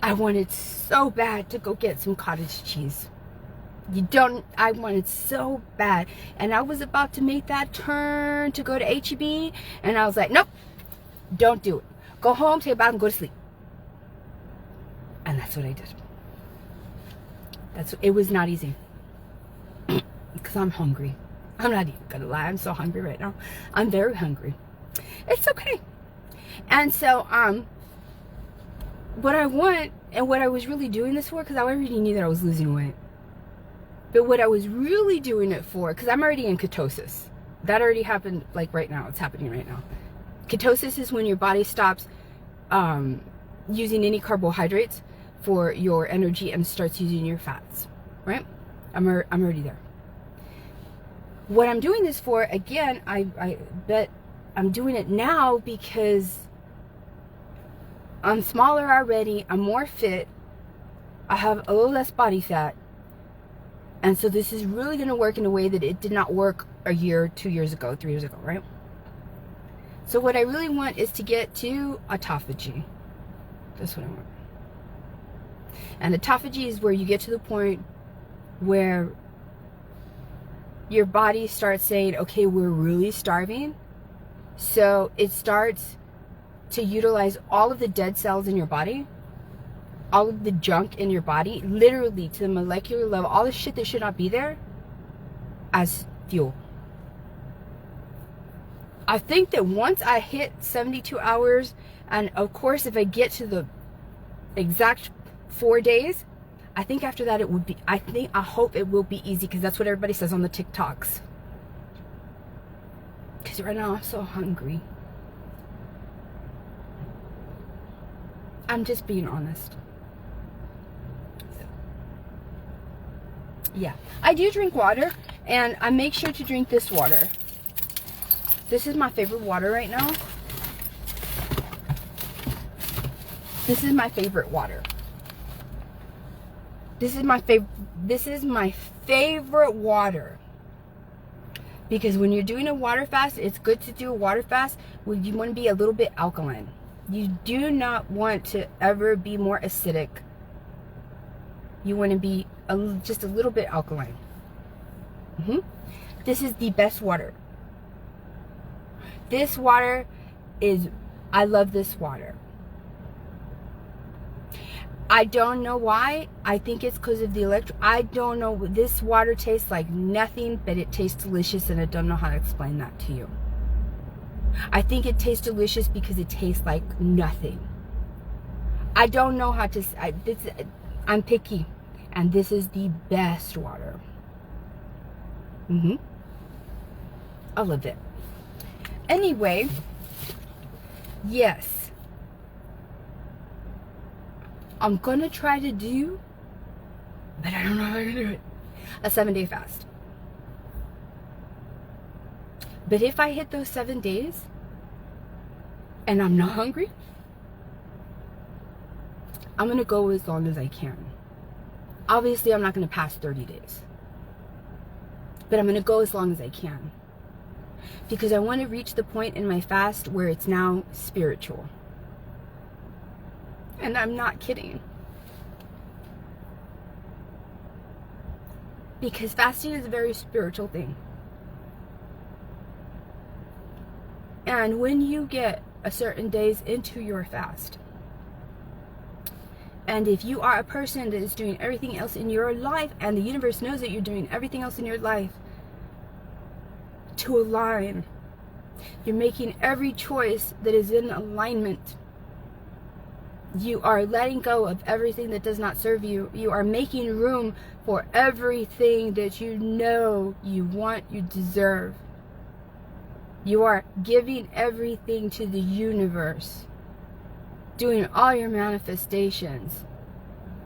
I wanted so bad to go get some cottage cheese. I wanted so bad. And I was about to make that turn to go to H-E-B. And I was like, nope, don't do it. Go home, take a bath, and go to sleep. And that's what I did. It was not easy. Because I'm hungry. I'm not even gonna lie. I'm so hungry right now. I'm very hungry. It's okay. And so, what I want and what I was really doing this for, because I already knew that I was losing weight. But what I was really doing it for, because I'm already in ketosis. That already happened, like right now. It's happening right now. Ketosis is when your body stops using any carbohydrates for your energy and starts using your fats, right? I'm already there. What I'm doing this for, again, I bet I'm doing it now because I'm smaller already, I'm more fit, I have a little less body fat, and so this is really going to work in a way that it did not work a year, 2 years ago, 3 years ago, right? So what I really want is to get to autophagy. That's what I want. And autophagy is where you get to the point where your body starts saying, okay, we're really starving. So it starts to utilize all of the dead cells in your body, all of the junk in your body, literally to the molecular level, all the shit that should not be there, as fuel. I think that once I hit 72 hours, and of course if I get to the exact 4 days, I think after that it would be, I hope it will be easy, because that's what everybody says on the TikToks. Because right now I'm so hungry. I'm just being honest. So, yeah, I do drink water, and I make sure to drink this water. This is my favorite water right now. This is my favorite water. This is my favorite water. Because when you're doing a water fast, it's good to do a water fast where you want to be a little bit alkaline. You do not want to ever be more acidic. You want to be just a little bit alkaline. This is the best water. This water is, I love this water. I don't know why. I think it's because of the I don't know. This water tastes like nothing, but it tastes delicious, and I don't know how to explain that to you. I think it tastes delicious because it tastes like nothing. I don't know how to. I'm picky, and this is the best water. I love it. Anyway, yes. I'm gonna try to do, but I don't know how to do it, a 7-day fast. But if I hit those 7 days and I'm not hungry, I'm gonna go as long as I can. Obviously, I'm not gonna pass 30 days, but I'm gonna go as long as I can, because I want to reach the point in my fast where it's now spiritual. And I'm not kidding. Because fasting is a very spiritual thing. And when you get a certain days into your fast, and if you are a person that is doing everything else in your life, and the universe knows that you're doing everything else in your life to align, you're making every choice that is in alignment. You are letting go of everything that does not serve you. You are making room for everything that you know you want, you deserve. You are giving everything to the universe, doing all your manifestations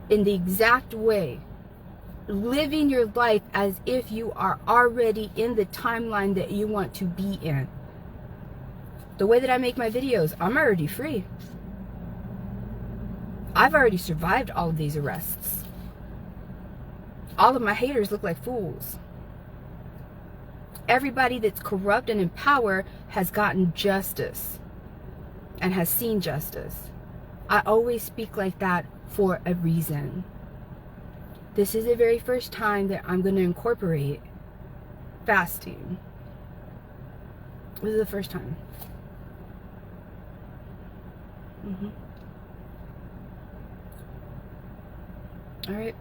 in the exact way, living your life as if you are already in the timeline that you want to be in. The way that I make my videos, I'm already free. I've already survived all of these arrests. All of my haters look like fools. Everybody that's corrupt and in power has gotten justice and has seen justice. I always speak like that for a reason. This is the very first time that I'm going to incorporate fasting. This is the first time. All right.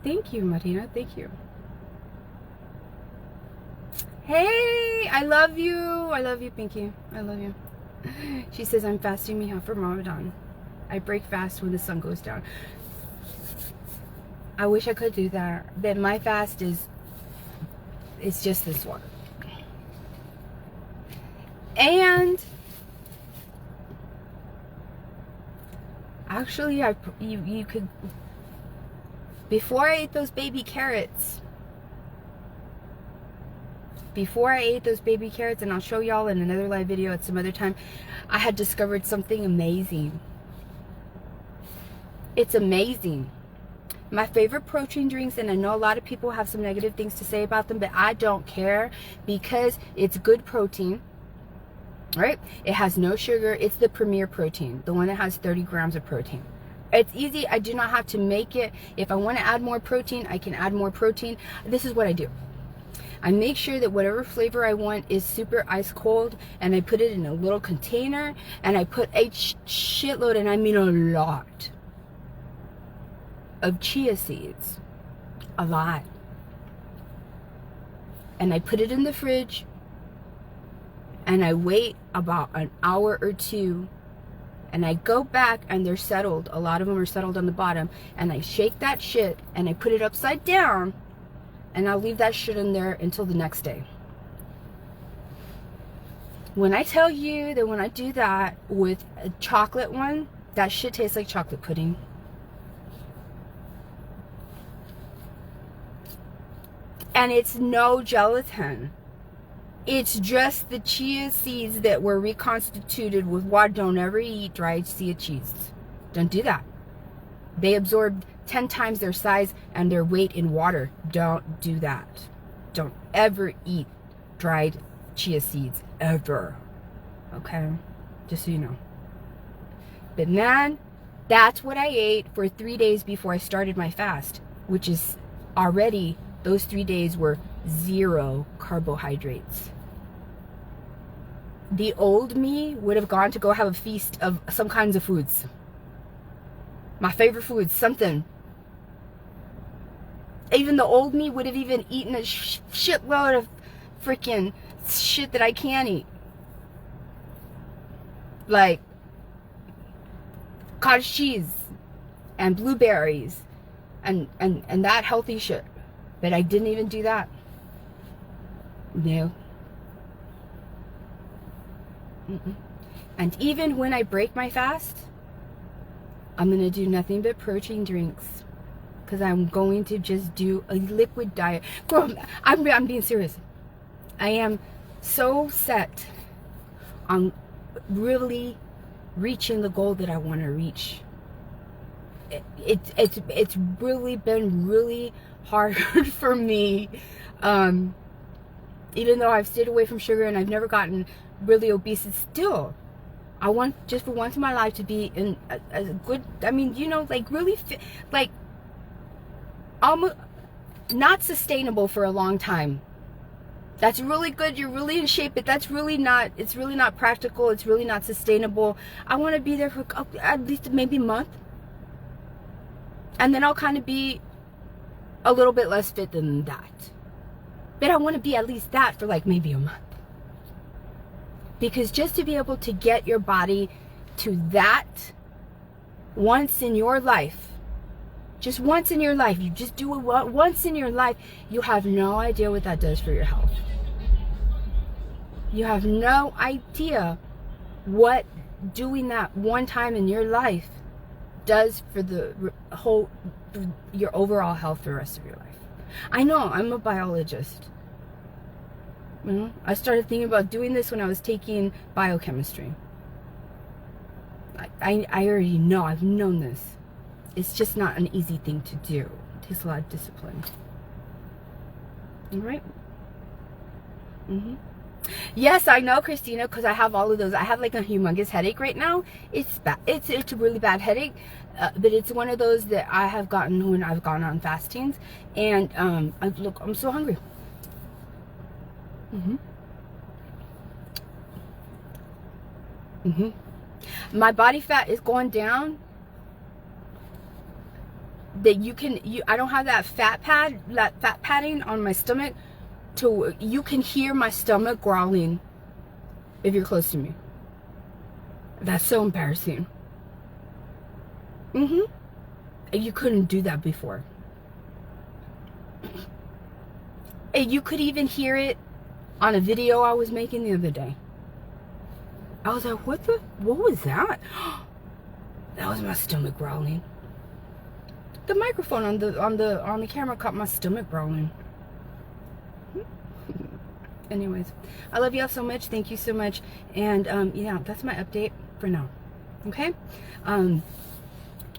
Thank you, Marina. Thank you. Hey, I love you. I love you, Pinky. I love you. She says, I'm fasting, Mija, for Ramadan. I break fast when the sun goes down. I wish I could do that. But my fast is, it's just this one. And actually, you could, before I ate those baby carrots, and I'll show y'all in another live video at some other time, I had discovered something amazing. It's amazing. My favorite protein drinks, and I know a lot of people have some negative things to say about them, but I don't care because it's good protein. Right? It has no sugar. It's the Premier Protein, the one that has 30 grams of protein. It's easy. I do not have to make it. If I want to add more protein, I can add more protein. This is what I do. I make sure that whatever flavor I want is super ice cold, and I put it in a little container, and I put a shitload, and I mean a lot, of chia seeds. A lot. And I put it in the fridge, and I wait about an hour or two, and I go back, and they're settled. A lot of them are settled on the bottom, and I shake that shit, and I put it upside down, and I'll leave that shit in there until the next day. When I tell you that when I do that with a chocolate one, that shit tastes like chocolate pudding. And it's no gelatin. It's just the chia seeds that were reconstituted with water. Don't ever eat dried chia seeds. Don't do that. They absorb 10 times their size and their weight in water. Don't do that. Don't ever eat dried chia seeds. Ever. Okay? Just so you know. But man, that's what I ate for 3 days before I started my fast. Which is already, those 3 days were 0 carbohydrates. The old me would have gone to go have a feast of some kinds of foods. My favorite foods, something. Even the old me would have even eaten a shitload of freaking shit that I can't eat. Like cottage cheese and blueberries and that healthy shit. But I didn't even do that. No. And even when I break my fast, I'm going to do nothing but protein drinks. Because I'm going to just do a liquid diet. Girl, I'm being serious. I am so set on really reaching the goal that I want to reach. It's really been really hard for me. Even though I've stayed away from sugar and I've never gotten really obese, it's still, I want just for once in my life to be in a good, I mean, you know, like really fit, like almost not sustainable for a long time. That's really good. You're really in shape, but that's really not, it's really not practical. It's really not sustainable. I want to be there for at least maybe a month. And then I'll kind of be a little bit less fit than that. But I want to be at least that for like maybe a month. Because just to be able to get your body to that once in your life, just once in your life, you just do it once in your life, you have no idea what that does for your health. You have no idea what doing that one time in your life does for the whole, your overall health for the rest of your life. I know, I'm a biologist. You know, I started thinking about doing this when I was taking biochemistry. I already know, I've known this. It's just not an easy thing to do. It takes a lot of discipline. All right? Yes, I know, Christina, because I have all of those. I have like a humongous headache right now. It's bad. It's a really bad headache, but it's one of those that I have gotten when I've gone on fastings, and look, I'm so hungry. My body fat is going down. That I don't have that fat padding on my stomach. You can hear my stomach growling if you're close to me. That's so embarrassing. And you couldn't do that before. And you could even hear it on a video I was making the other day. I was like, what was that? That was my stomach growling. The microphone on the camera caught my stomach growling. Anyways, I love y'all so much. Thank you so much. And yeah, that's my update for now. Okay?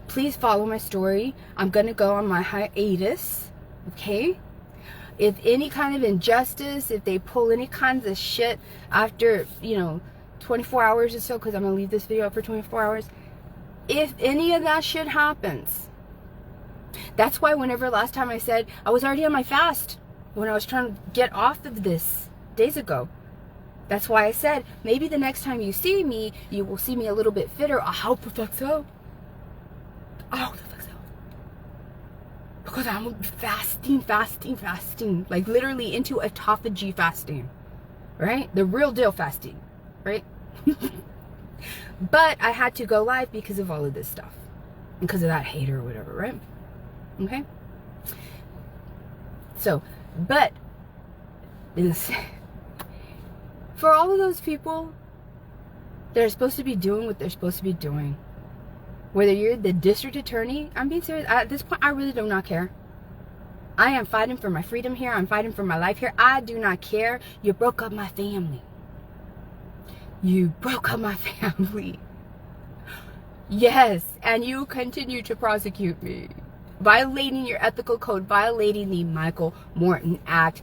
Please follow my story. I'm gonna go on my hiatus. Okay? If any kind of injustice, if they pull any kinds of shit after, 24 hours or so, because I'm gonna leave this video up for 24 hours. If any of that shit happens, that's why whenever last time I said I was already on my fast when I was trying to get off of this days ago. That's why I said maybe the next time you see me, you will see me a little bit fitter. I hope the fuck so. I hope the fuck so. Because I'm fasting. Like literally into autophagy fasting. Right? The real deal fasting. Right? But I had to go live because of all of this stuff. Because of that hate or whatever, right? Okay? So, but for all of those people that are supposed to be doing what they're supposed to be doing, whether you're the district attorney, I'm being serious, at this point I really do not care. I am fighting for my freedom here. I'm fighting for my life here. I do not care. You broke up my family. You broke up my family. Yes, and you continue to prosecute me. Violating your ethical code, violating the Michael Morton Act.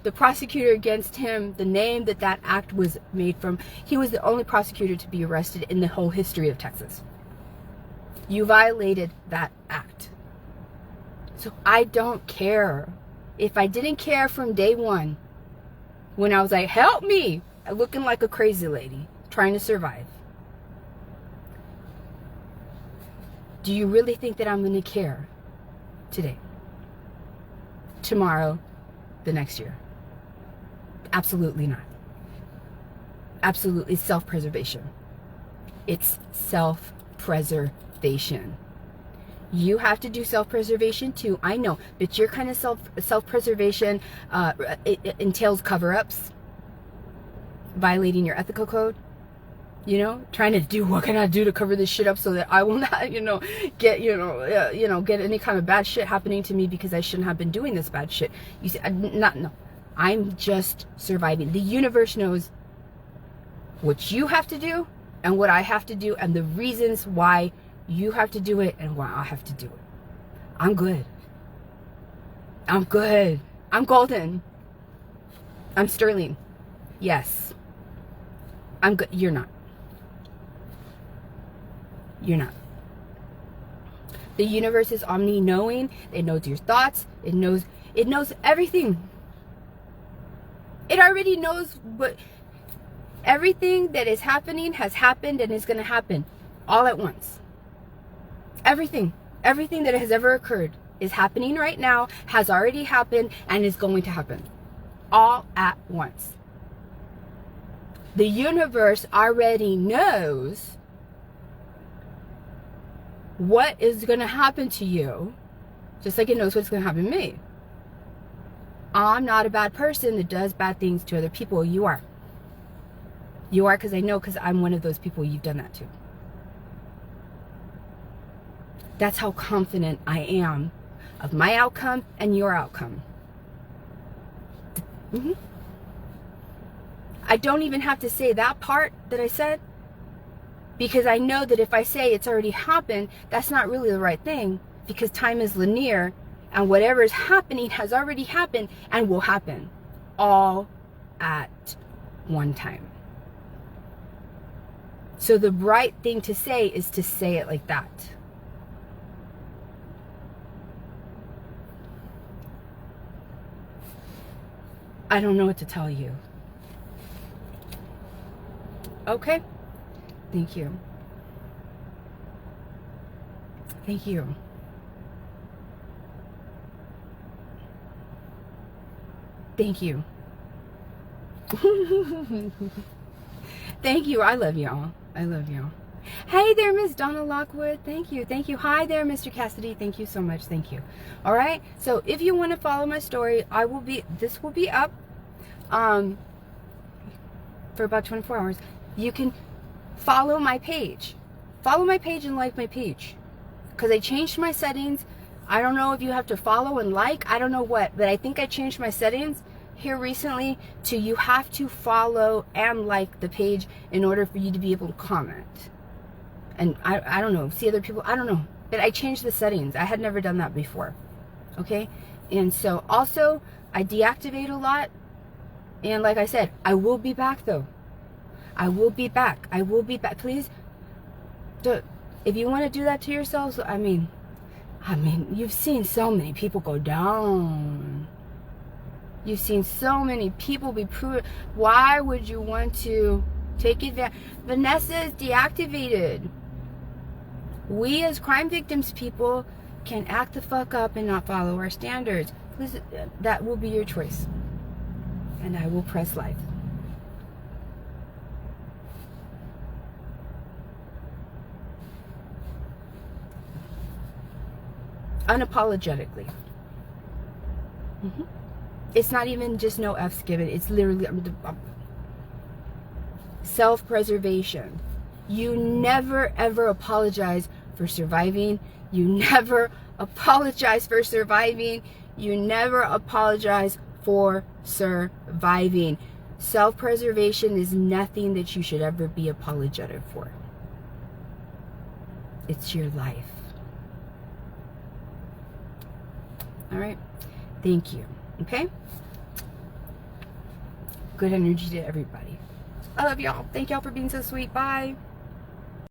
The prosecutor against him, the name that act was made from, he was the only prosecutor to be arrested in the whole history of Texas. You violated that act. So I don't care. If I didn't care from day one, when I was like, help me, looking like a crazy lady, trying to survive. Do you really think that I'm going to care today, tomorrow, the next year? Absolutely not. Absolutely self-preservation. It's self-preservation. You have to do self-preservation too. I know, but your kind of self-preservation it entails cover-ups, violating your ethical code. Trying to do, what can I do to cover this shit up so that I will not, get, get any kind of bad shit happening to me because I shouldn't have been doing this bad shit. You see, no, I'm just surviving. The universe knows what you have to do and what I have to do and the reasons why you have to do it and why I have to do it. I'm good. I'm good. I'm golden. I'm sterling. Yes. I'm good. You're not. You're not. The universe is omni-knowing. It knows your thoughts. It knows everything. It already knows what everything that is happening has happened and is going to happen all at once. Everything that has ever occurred is happening right now, has already happened, and is going to happen all at once. The universe already knows what is going to happen to you, just like it knows what's going to happen to me. I'm not a bad person that does bad things to other people. You are. You are, because I know, because I'm one of those people you've done that to. That's how confident I am of my outcome and your outcome. I don't even have to say that part that I said, because I know that if I say it's already happened, that's not really the right thing, because time is linear and whatever is happening has already happened and will happen all at one time. So the right thing to say is to say it like that. I don't know what to tell you. Okay? Thank you. Thank you. Thank you. Thank you. I love y'all. I love y'all. Hey there, Miss Donna Lockwood. Thank you. Thank you. Hi there, Mr. Cassidy. Thank you so much. Thank you. All right. So if you want to follow my story, this will be up for about 24 hours. You can follow my page. Follow my page and like my page, because I changed my settings. I don't know if you have to follow and like. I don't know what, but I think I changed my settings here recently to you have to follow and like the page in order for you to be able to comment. And I don't know, see other people, I don't know, but I changed the settings. I had never done that before. Okay? And so also I deactivate a lot, and like I said, I will be back though. I will be back. I will be back. Please, if you want to do that to yourselves, I mean, you've seen so many people go down. You've seen so many people be proven. Why would you want to take advantage? Vanessa is deactivated. We as crime victims people can act the fuck up and not follow our standards. Please, that will be your choice. And I will press live. Unapologetically. It's not even just no F's given. It's literally self-preservation. You never ever apologize for surviving. You never apologize for surviving. You never apologize for surviving. Self-preservation is nothing that you should ever be apologetic for. It's your life. All right? Thank you. Okay? Good energy to everybody. I love y'all. Thank y'all for being so sweet. Bye.